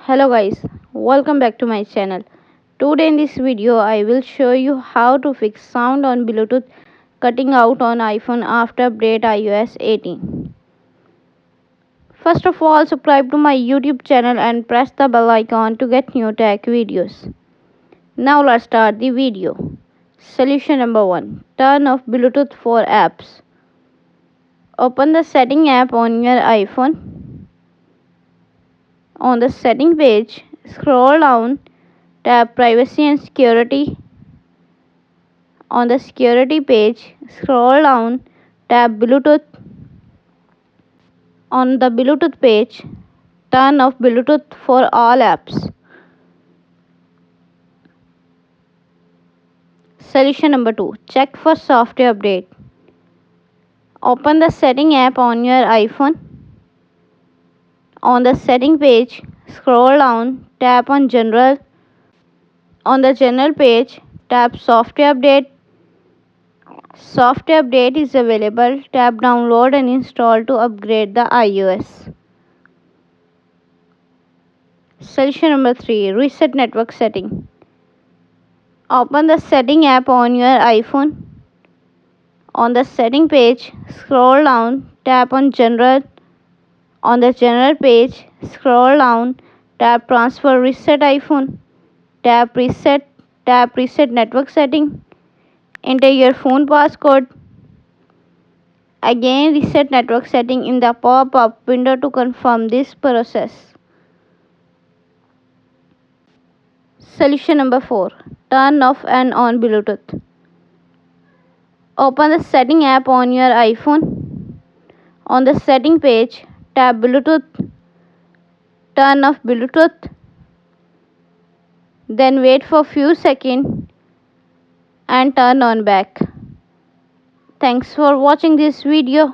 Hello guys, welcome back to my channel. Today in this video I will show you how to fix sound on Bluetooth cutting out on iPhone after update iOS 18. First of all, subscribe to my YouTube channel and press the bell icon to get new tech videos. Now let's start the video. Solution number 1. Turn off Bluetooth for apps. Open the setting app on your iPhone. On the setting page, scroll down, tap privacy and security. On the security page, scroll down, tap Bluetooth. On the Bluetooth page, turn off Bluetooth for all apps. Solution number 2. Check for software update. Open the setting app on your iPhone. On the setting page, scroll down, tap on general. On the general page, tap software update. Software update is available. Tap download and install to upgrade the iOS. Solution number 3. Reset network setting. Open the setting app on your iPhone. On the setting page, scroll down, tap on general. On the general page, scroll down, tap transfer reset iPhone. Tap reset network setting. Enter your phone passcode. Again reset network setting in the pop-up window to confirm this process. Solution number 4. Turn off and on Bluetooth. Open the setting app on your iPhone. On the setting page, tap Bluetooth. Turn off Bluetooth. Then wait for few seconds and turn on back. Thanks for watching this video.